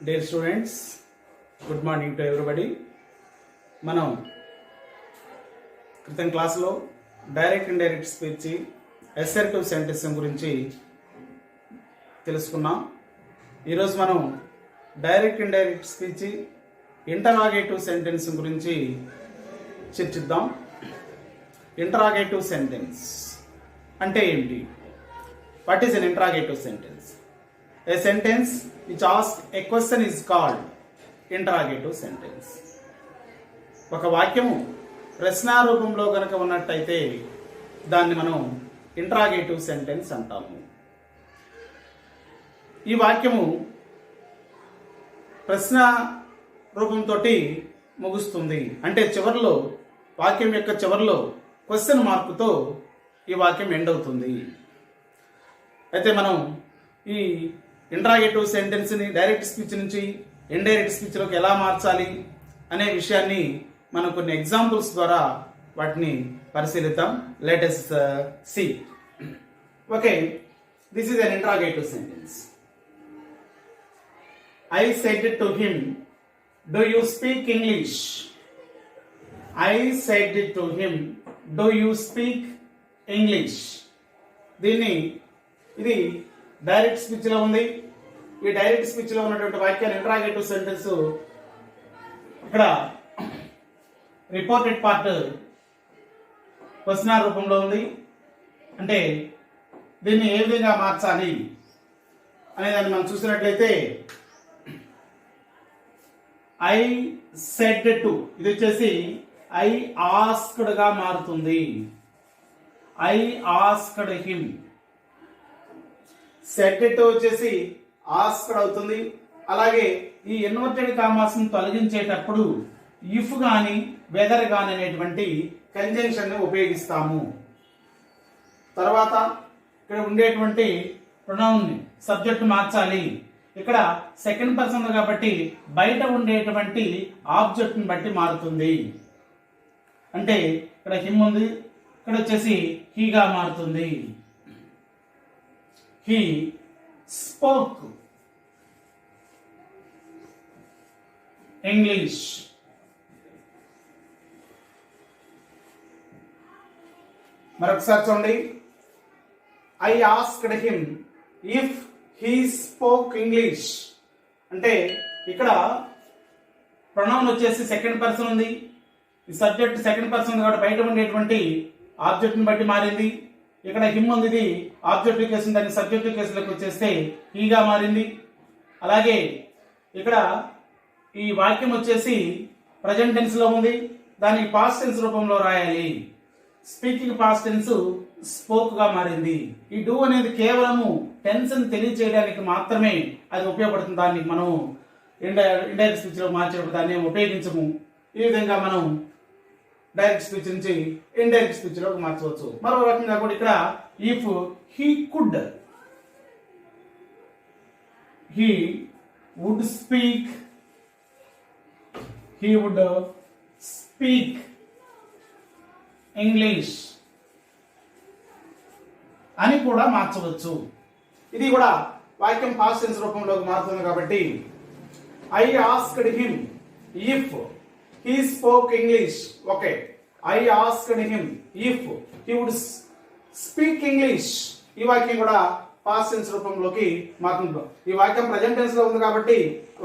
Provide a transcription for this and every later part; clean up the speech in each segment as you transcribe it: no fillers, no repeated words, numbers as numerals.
Dear students, good morning to everybody. మనం క్రితం క్లాస్లో direct indirect speech assertive sentence గురించి తెలుసుకున్నాం. ఈరోజు మనం direct indirect speech interrogative sentence గురించి చర్చిద్దాం. ఇంటరాగేటివ్ సెంటెన్స్ అంటే ఏంటి? What is an interrogative sentence? A sentence which asks a question is called interrogative sentence. ఒక వాక్యము ప్రశ్నారూపంలో గనక ఉన్నట్టయితే దాన్ని మనం ఇంటరాగేటివ్ సెంటెన్స్ అంటాము. ఈ వాక్యము ప్రశ్న రూపంతో ముగుస్తుంది, అంటే చివరిలో వాక్యం యొక్క చివరిలో క్వశ్చన్ మార్కుతో ఈ వాక్యం ఎండ్ అవుతుంది. అయితే మనం ఈ ఇంటరాగేటివ్ సెంటెన్స్ని డైరెక్ట్ స్పీచ్ నుంచి ఇండైరెక్ట్ స్పీచ్లోకి ఎలా మార్చాలి అనే విషయాన్ని మనం కొన్ని ఎగ్జాంపుల్స్ ద్వారా వాటిని పరిశీలిద్దాం. Let us see. Okay, this is an interrogative sentence. I said to him, do you speak English? I said to him, do you speak English? ఇది డైరెక్ట్ స్పీచ్ లో ఉంది. ఈ డైరెక్ట్ స్పీచ్ లో ఉన్నటువంటి వాక్యాన్ని ఇంటరాగేటివ్ సెంటెన్స్ ఇక్కడ reported part question రూపంలో ఉంది. అంటే దీన్ని ఏ విధంగా మార్చాలి అనేదాన్ని మనం చూసినట్లయితే ఐ సెడ్ టు, ఇది వచ్చేసి ఐ ఆస్క్డ్ గా మారుతుంది. I asked him. Said to వచ్చేసి ఆస్క్డ్ అవుతుంది. అలాగే ఈ ఇన్వర్టెడ్ కామాస్ ను తొలగించేటప్పుడు ఇఫ్ గాని వెదర్ గాని అనేటువంటి కంజంక్షన్ ని ఉపయోగిస్తాము. తర్వాత ఇక్కడ ఉండేటువంటి ప్రొనౌన్ ని సబ్జెక్ట్ మార్చాలి. ఇక్కడ సెకండ్ పర్సన్ కాబట్టి బయట ఉండేటువంటి ఆబ్జెక్ట్ ని బట్టి మారుతుంది. అంటే ఇక్కడ హిమ్ ఉంది, ఇక్కడ వచ్చేసి హీగా మారుతుంది. He spoke English. మరొకసారి చూడండి. I asked him if he spoke English. అంటే ఇక్కడ ప్రొనౌన్ వచ్చేసి సెకండ్ పర్సన్ ఉంది, ఈ సబ్జెక్ట్ సెకండ్ పర్సన్ కాబట్టి బయట ఉండేటువంటి ఆబ్జెక్ట్ ని బట్టి మారింది. ఇక్కడ హిమ్ ఉంది, ఇది ఆబ్జెక్టివ్ కేసు, దాన్ని సబ్జెక్టివ్ కేసులోకి వచ్చేస్తే హీగా మారింది. అలాగే ఇక్కడ ఈ వాక్యం వచ్చేసి ప్రజెంట్ టెన్స్ లో ఉంది, దాన్ని పాస్ట్ టెన్స్ రూపంలో రాయాలి. స్పీకింగ్ పాస్ట్ టెన్స్ స్పోక్ గా మారింది. ఈ డూ అనేది కేవలము టెన్స్ ని తెలియజేయడానికి మాత్రమే అది ఉపయోగపడుతుంది. దాన్ని మనం ఇండైరెక్ట్ స్పీచ్ లో మార్చేటప్పుడు దాన్ని ఉపయోగించము. ఈ విధంగా మనం డైరెక్ట్ స్పీచ్ నుంచి ఇండైరెక్ట్ స్పీచ్ లోకి మార్చవచ్చు. మరో రకంగా కూడా ఇక్కడ if he could, he would speak, he would speak English అని కూడా మార్చవచ్చు. ఇది కూడా వాక్యం పాస్ట్ టెన్స్ రూపంలోకి మారుతుంది కాబట్టి I asked him if he spoke English. Okay, I asked him if he would speak English. ఈ వాక్యం కూడా పాస్ట్ టెన్స్ రూపంలోకి మారుతుంది. ఈ వాక్యం ప్రెజెంట్ టెన్స్ లో ఉంది కాబట్టి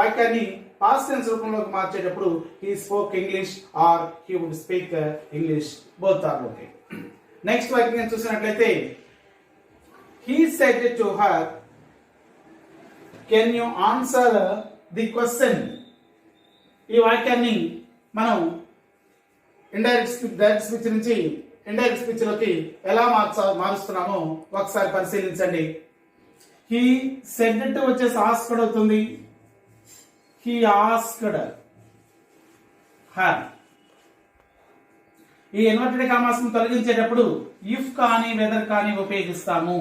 వాక్యాన్ని పాస్ట్ టెన్స్ రూపంలోకి మార్చేటప్పుడు he spoke English or he would speak English, both are okay. Next వాక్యం చూసినట్లయితే he said to her, can you answer the question? ఈ వాక్యాన్ని మనం డైరెక్ట్ స్పీచ్ నుంచి ఇండైరెక్ట్ స్పీచ్ లోకి ఎలా మారుస్తున్నామో ఒకసారి పరిశీలించండి. హీ సెడ్ టు వచ్చేసి ఆస్క్డ్ అవుతుంది. He asked her. ఈ ఇన్వర్టెడ్ కామాస్ ను తొలగించేటప్పుడు ఇఫ్ కానీ వెదర్ కానీ ఉపయోగిస్తాము.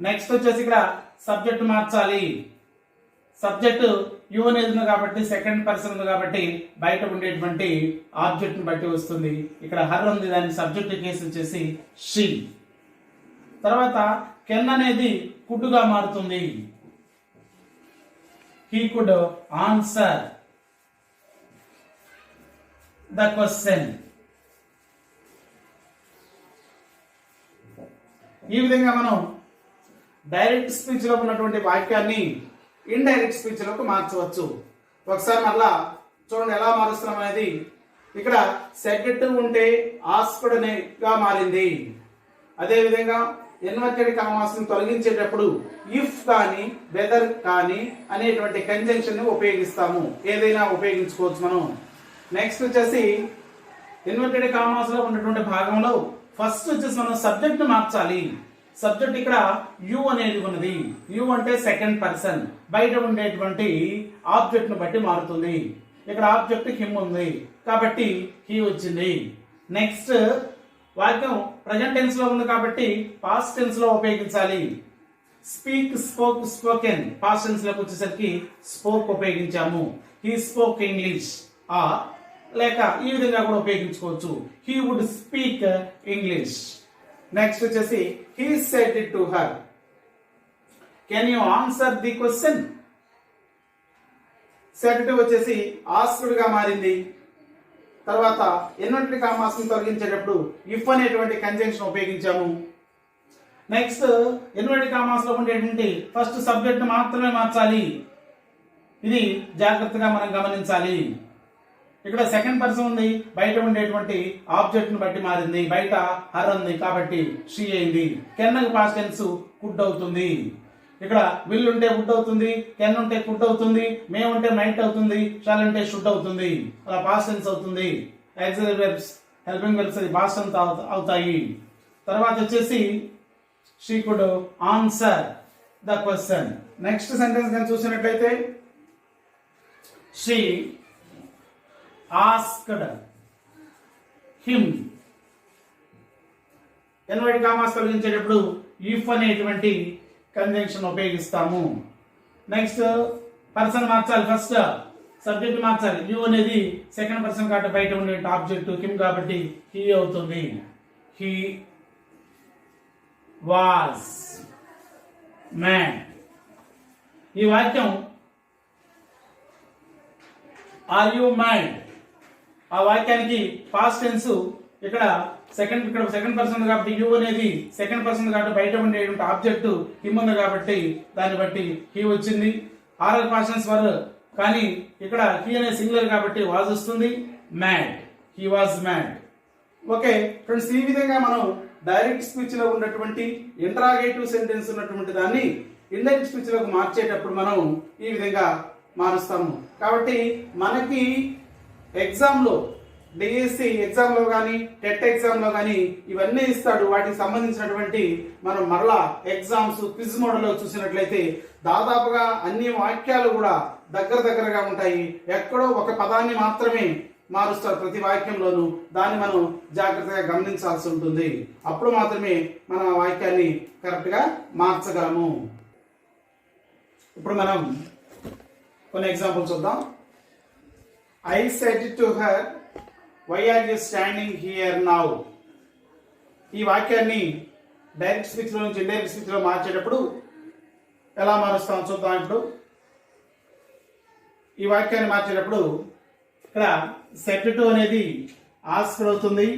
నెక్స్ట్ వచ్చేసి ఇక్కడ సబ్జెక్ట్ మార్చాలి. సబ్జెక్ట్ యు అనేది ఉంది కాబట్టి సెకండ్ పర్సన్ ఉంది కాబట్టి బయట ఉండేటువంటి ఆబ్జెక్ట్ ని బట్టి వస్తుంది. ఇక్కడ హర్ ఉంది, దాని సబ్జెక్ట్ కేసు వచ్చేసి షీ. తర్వాత కెన్ అనేది కుడ్డుగా మారుతుంది. he could answer the question. ఈ విధంగా మనం డైరెక్ట్ స్పీచ్ లో ఉన్నటువంటి వాక్యాన్ని ఇండైరెక్ట్ స్పీచ్ లోకి మార్చవచ్చు. ఒకసారి మళ్ళా చూడండి ఎలా మారుస్తున్నాం అనేది. ఇక్కడ సెడ్ టు ఉంటే ఆస్క్డ్ గా మారింది. అదే విధంగా ఇన్వర్టెడ్ కామాస్ ని తొలగించేటప్పుడు ఇఫ్ కానీ వెదర్ కానీ అనేటువంటి కంజంక్షన్ ని ఉపయోగిస్తాము. ఏదైనా ఉపయోగించుకోవచ్చు మనం. నెక్స్ట్ వచ్చేసి ఇన్వర్టెడ్ కామాస్ లో ఉన్నటువంటి భాగంలో ఫస్ట్ వచ్చేసి మనం సబ్జెక్ట్ ని మార్చాలి. సబ్జెక్ట్ ఇక్కడ యు అనేది ఉన్నది. యు అంటే సెకండ్ పర్సన్, బయట ఉండేటువంటి ఆబ్జెక్ట్ ను బట్టి మారుతుంది. ఇక్కడ ఆబ్జెక్ట్ హిమ్ ఉంది కాబట్టి హీ వచ్చింది. నెక్స్ట్ వాక్యం ప్రజెంట్ టెన్స్ లో ఉంది కాబట్టి పాస్ట్ టెన్స్ లో ఉపయోగించాలి. Speak, spoke, spoken. Past tense లోకి వచ్చేసరికి స్పోక్ ఉపయోగించాము. హీ స్పోక్ ఇంగ్లీష్ లేక ఈ విధంగా కూడా ఉపయోగించుకోవచ్చు. He would speak English. Next వచ్చేసి he said it to her. Can you answer the question? Said to వచ్చేసి ఆస్క్డ్ గా మారింది. తర్వాత ఇన్వర్టెడ్ కామాస్ ని తొలగించేటప్పుడు ఇఫ్ అనేటువంటి కంజంక్షన్ ఉపయోగించాము. నెక్స్ట్ ఇన్వర్టెడ్ కామాస్ లో ఉండేటువంటి ఫస్ట్ సబ్జెక్ట్ మాత్రమే మార్చాలి. ఇది జాగ్రత్తగా మనం గమనించాలి. ఇక్కడ సెకండ్ పర్సన్ ఉంది, బయట ఉండేటువంటి ఆబ్జెక్ట్ ను బట్టి మారింది. బయట హర్ ఉంది కాబట్టి షీ అయింది. కెన్ పాస్ట్ టెన్స్ కుడ్ అవుతుంది. ఇక్కడ విల్ ఉంటే వుడ్ అవుతుంది, కెన్ ఉంటే కుడ్ అవుతుంది, మే ఉంటే మైట్ అవుతుంది, షాల్ అంటే షుడ్ అవుతుంది. అలా పాస్ట్ టెన్స్ అవుతుంది. ఆక్సిలరీ వెర్బ్స్, హెల్పింగ్ వెర్బ్స్ అది పాస్ట్ టెన్స్ అవుతాయి. తర్వాత వచ్చేసి she could answer the question. Next sentence కానీ చూసినట్లయితే she asked him. Inverted commas తొలగించేటప్పుడు ఇఫ్ అనేటువంటి కంజంక్షన్ ఉపయోగిస్తాము. నెక్స్ట్ పర్సన్ మార్చాలి. ఫస్ట్ సబ్జెక్ట్ మార్చాలి. యు అనేది సెకండ్ పర్సన్ కాబట్టి బయట ఉండే ఆబ్జెక్ట్ హిమ్ కాబట్టి హీ అవుతుంది. He was mad. ఈ వాక్యం ఆర్ యు మ్యాడ్ ఆ వాక్యానికి పాస్ట్ టెన్స్ ఇక్కడ సెకండ్ పర్సన్ కాబట్టి యు అనేది సెకండ్ పర్సన్ కాబట్టి బయట ఉండేటువంటి ఆబ్జెక్ట్ హిమ్ ఉంది కాబట్టి దాన్ని బట్టి హీ వచ్చింది. ఆరల్ పాస్టెన్స్ వర్ కానీ ఇక్కడ హీ అనే సింగులర్ కాబట్టి వాజ్ వస్తుంది. Mad, he was mad. Okay friends, ఈ విధంగా మనం డైరెక్ట్ స్పీచ్ లో ఉన్నటువంటి ఇంటరాగేటివ్ సెంటెన్స్ ఉన్నటువంటి దాన్ని ఇండైరెక్ట్ స్పీచ్ లోకి మార్చేటప్పుడు మనం ఈ విధంగా మారుస్తాము. కాబట్టి మనకి ఎగ్జామ్ లో డిఎస్సి ఎగ్జామ్ లో కానీ టెట్ ఎగ్జామ్ లో కానీ ఇవన్నీ ఇస్తాడు. వాటికి సంబంధించినటువంటి మనం మరలా ఎగ్జామ్స్ క్విజ్ మోడల్లో చూసినట్లయితే దాదాపుగా అన్ని వాక్యాలు కూడా దగ్గరగా ఉంటాయి. ఎక్కడో ఒక పదాన్ని మాత్రమే మారుస్తారు ప్రతి వాక్యంలోనూ. దాన్ని మనం జాగ్రత్తగా గమనించాల్సి ఉంటుంది. అప్పుడు మాత్రమే మన వాక్యాన్ని కరెక్ట్ గా మార్చగలము. ఇప్పుడు మనం కొన్ని ఎగ్జాంపుల్స్ చూద్దాం. I said to her, why are you standing here now? ఈ వాక్యాన్ని డైరెక్ట్ స్పీచ్ లో నుంచి ఇండైరెక్ట్ స్పీచ్ లో మార్చేటప్పుడు ఎలా మారుస్తాం చూద్దాం. ఇప్పుడు ఈ వాక్యాన్ని మార్చేటప్పుడు ఇక్కడ సెడ్ టు అనేది ఆస్క్డ్ అవుతుంది.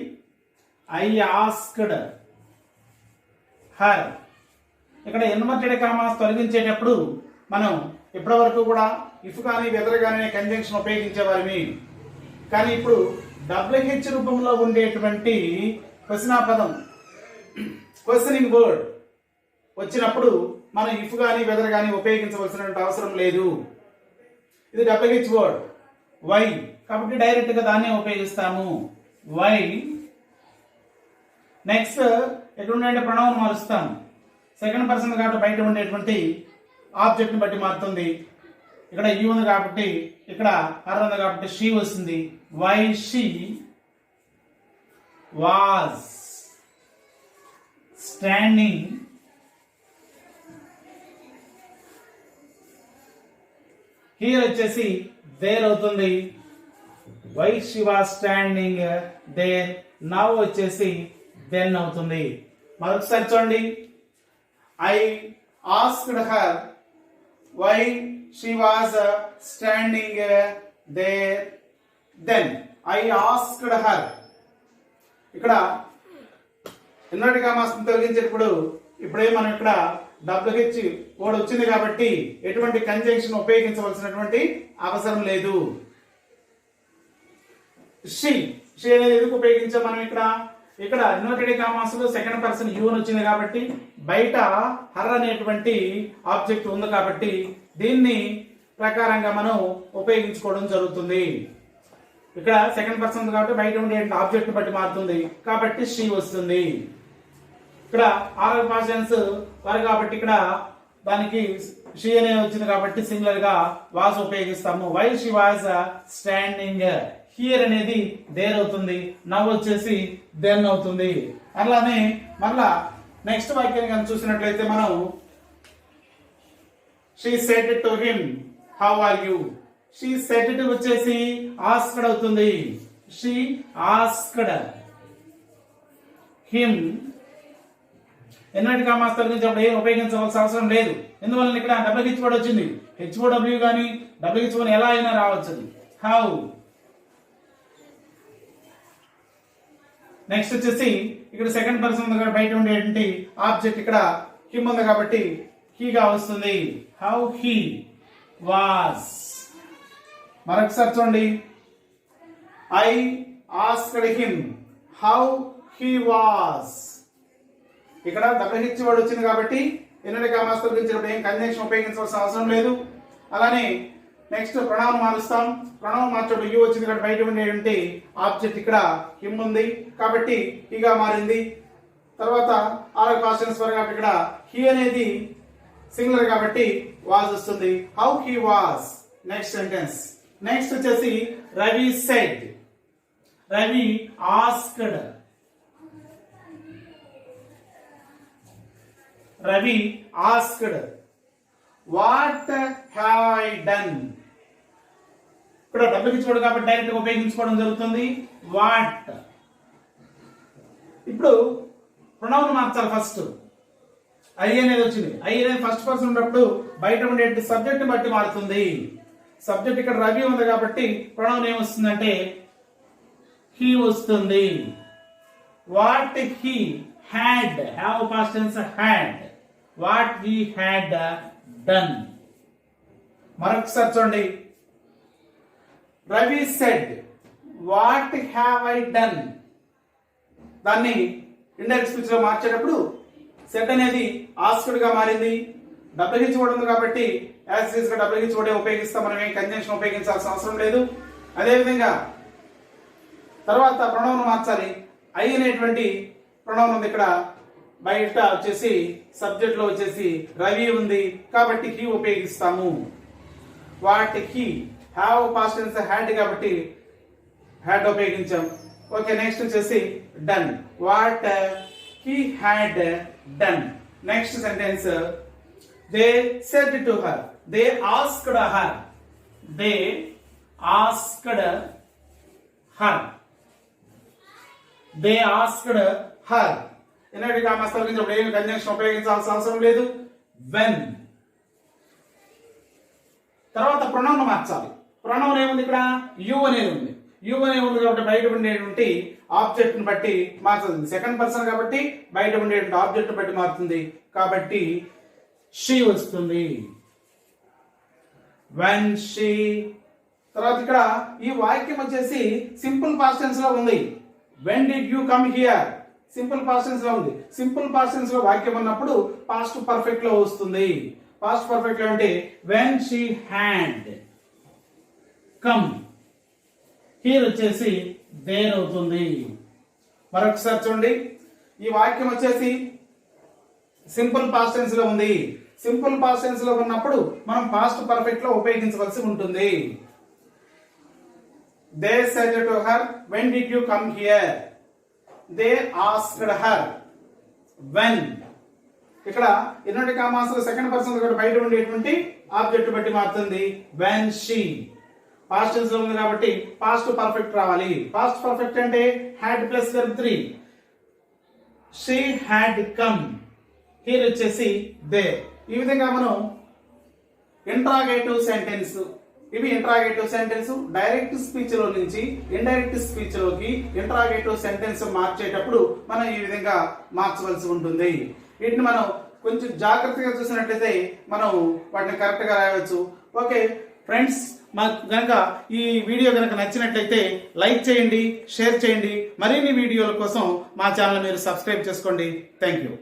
I asked her. ఇక్కడ ఇన్వర్టెడ్ కామాస్ తొలగించేటప్పుడు మనం ఇప్పటి వరకు కూడా ఇఫ్ కానీ వెదర్ కానీ కంజంక్షన్ ఉపయోగించేవారిని. కానీ ఇప్పుడు WH రూపంలో ఉండేటువంటి పదం క్వశ్చనింగ్ వర్డ్ వచ్చినప్పుడు మనం ఇఫ్ కానీ వెదర్ కానీ ఉపయోగించవలసిన అవసరం లేదు. ఇది WH వర్డ్ వై కాబట్టి డైరెక్ట్ గా దాన్నే ఉపయోగిస్తాము. వై. నెక్స్ట్ ఎక్కడ ఉండే ప్రణవం మారుస్తాం. సెకండ్ పర్సన్ కాబట్టి బయట ఉండేటువంటి ఆబ్జెక్ట్ ని బట్టి మారుతుంది. ఇక్కడ యు ఉంది కాబట్టి ఇక్కడ హర్ ఉంది కాబట్టి షీ వస్తుంది. Why she was standing here వచ్చేసి దేర్ అవుతుంది. Why she was standing there. Now వచ్చేసి దెన్ అవుతుంది. మరొకసారి చూడండి. I asked her why she was standing there. Then I asked her. ఇక్కడ ఇన్నోటి కామాస్ని తొలగించేటప్పుడు ఇప్పుడే మనం ఇక్కడ WH వర్డ్ వచ్చింది కాబట్టి ఎటువంటి కంజంక్షన్ ఉపయోగించవలసినటువంటి అవసరం లేదు. షీ అనేది ఎందుకు ఉపయోగించాం మనం ఇక్కడ ఇన్వర్టెడ్ కామాస్ లో సెకండ్ పర్సన్ యూ అని వచ్చింది కాబట్టి బయట హర్ అనేటువంటి ఆబ్జెక్ట్ ఉంది కాబట్టి దీన్ని ప్రకారంగా మనం ఉపయోగించుకోవడం జరుగుతుంది. ఇక్కడ సెకండ్ పర్సన్ కాబట్టి బయట ఉండే ఆబ్జెక్ట్ బట్టి మారుతుంది కాబట్టి షీ వస్తుంది. ఇక్కడ ఆరల్ పాస్టెన్స్ వారు కాబట్టి ఇక్కడ దానికి షీ అనే వచ్చింది కాబట్టి సింగులర్ గా వాజ్ ఉపయోగిస్తాము. While she was standing, here అనేది దేర్ అవుతుంది, నవ్ వచ్చేసి దెన్ అవుతుంది. అలానే మళ్ళా నెక్స్ట్ వాక్యాన్ని కనుక చూసినట్లయితే మనం she said to him how are you. She said to వచ్చేసి ఆస్క్డ్ అవుతుంది. She asked him. ఎన్నటి కామాస్ తొలగించినప్పుడు ఏం ఉపయోగించవలసిన అవసరం లేదు. ఎందువల్ల ఇక్కడ WH వర్డ్ వచ్చింది. HOW కానీ WH వర్డ్ ఎలా అయినా రావచ్చు. హౌ. నెక్స్ట్ వచ్చేసి ఇక్కడ సెకండ్ పర్సన్ ఉంది కాబట్టి బయట ఉండేటువంటి ఆబ్జెక్ట్ ఇక్కడ హిమ్ ఉంది కాబట్టి హీగా వస్తుంది. How he was. మరొకసారి చూడండి. I asked him how he was. ఇక్కడ WH వర్డ్ వచ్చింది కాబట్టి ఎన్నటి కామాస్ తొలగించినప్పుడు ఏం కంజంక్షన్ ఉపయోగించవలసిన అవసరం లేదు. అలానే నెక్స్ట్ ప్రణవం మారుస్తాం. ప్రణవం మార్చేటప్పుడు యూ వచ్చింది కాబట్టి బయట ఉండేటువంటి ఆబ్జెక్ట్ ఇక్కడ హిమ్ ఉంది కాబట్టి హీగా మారింది. తర్వాత ఆరల్ పాస్టెన్స్ ఫర్ కాబట్టి ఇక్కడ హీ అనేది సింగులర్ కాబట్టి వాజ్ వస్తుంది. How he was. Next sentence. Next వచ్చేసి Ravi said. Ravi asked. Ravi asked what have I done. ఇక్కడ WH వర్డ్ కాబట్టి డైరెక్ట్ గా ఉపయోగించుకోవడం జరుగుతుంది. వాట్. ఇప్పుడు ప్రొనౌన్ మార్చాలి. ఫస్ట్ ఐ అనేది వచ్చింది. ఐ అనేది ఫస్ట్ పర్సన్ ఉన్నప్పుడు బయట ఉండే సబ్జెక్ట్ బట్టి మారుతుంది. సబ్జెక్ట్ ఇక్కడ రవి ఉంది కాబట్టి ప్రొనౌన్ ఏమొస్తుందంటే హీ వస్తుంది. What he had. Have past tense had. What he had done. మరొకసారి చూడండి. Ravi said what have I done. దాన్ని ఇండైరెక్ట్ స్పీచ్ లో మార్చేటప్పుడు సెడ్ అనేది ఆస్క్డ్ గా మారింది. WH వర్డ్ ఉంది కాబట్టి యాజ్ ఇట్ ఈస్ గా WH వర్డ్ ఉపయోగిస్తాం. మనం ఏం కంజంక్షన్ ఉపయోగించాల్సిన అవసరం లేదు. అదేవిధంగా తర్వాత ప్రొనౌన్ మార్చాలి. ఐ అనేటువంటి ప్రొనౌన్ ఉంది ఇక్కడ బయట వచ్చేసి సబ్జెక్ట్ లో వచ్చేసి రవి ఉంది కాబట్టి హీ ఉపయోగిస్తాము. What he. Have past tense had కాబట్టి హ్యాడ్ ఉపయోగించాం. ఓకే. నెక్స్ట్ వచ్చేసి done. What he had done. Next sentence. They said to her. They asked her. They asked her. They asked her. ఎన్నటి commas తొలగించినప్పుడు ఏమి conjunction ఉపయోగించాల్సిన అవసరం లేదు. When. తర్వాత ప్రొనౌన్ మార్చాలి. ప్రొనౌన్ ఏముంది ఇక్కడ యు అనేది ఉంది. యు అనేది ఉంది కాబట్టి బయట ఉండేటువంటి ఆబ్జెక్ట్ ని బట్టి మారుతుంది. సెకండ్ పర్సన్ కాబట్టి బయట ఉండేటువంటి ఆబ్జెక్ట్ బట్టి మారుతుంది కాబట్టి షీ వస్తుంది. When she. తర్వాత ఇక్కడ ఈ వాక్యం వచ్చేసి సింపుల్ పాస్ట్ టెన్స్ లో ఉంది. When did you come here. Simple past tense లో ఉంది. సింపుల్ పాస్ట్ టెన్స్ లో వాక్యం ఉన్నప్పుడు పాస్ట్ పర్ఫెక్ట్ లో వస్తుంది. పాస్ట్ పర్ఫెక్ట్ లో అంటే when she had come. Here వచ్చేసి దేర్ అవుతుంది. మరొకసారి చూడండి. ఈ వాక్యం వచ్చేసి సింపుల్ పాస్ట్ టెన్స్ లో ఉంది. సింపుల్ పాస్ట్ టెన్స్ లో ఉన్నప్పుడు మనం పాస్ట్ పర్ఫెక్ట్ లో ఉపయోగించవలసి ఉంటుంది. They said to her when did you come here. They asked her. When. ఇక్కడ ఎన్నటి కామాస్ సెకండ్ పర్సన్ కూడా బయట ఉండేటువంటి ఆబ్జెక్ట్ బట్టి మారుతుంది. When she. పాస్ట్ టెన్స్ లో ఉంది కాబట్టి పాస్ట్ పర్ఫెక్ట్ రావాలి. పాస్ట్ పర్ఫెక్ట్ అంటే had plus verb 3. She had come. Here వచ్చేసి దే. ఈ విధంగా మనం ఇంట్రాగేటివ్ సెంటెన్స్. ఇవి ఇంట్రాగేటివ్ సెంటెన్స్. డైరెక్ట్ స్పీచ్ లో నుంచి ఇండైరెక్ట్ స్పీచ్ లోకి ఇంట్రాగేటివ్ సెంటెన్స్ మార్చేటప్పుడు మనం ఈ విధంగా మార్చవలసి ఉంటుంది. వీటిని మనం కొంచెం జాగ్రత్తగా చూసినట్లయితే మనం వాటిని కరెక్ట్ గా రాయవచ్చు. ఓకే ఫ్రెండ్స్, మాకు గనక ఈ వీడియో గనక నచ్చినట్లయితే లైక్ చేయండి, షేర్ చేయండి. మరిన్ని వీడియోల కోసం మా ఛానల్ మీరు సబ్స్క్రైబ్ చేసుకోండి. Thank you.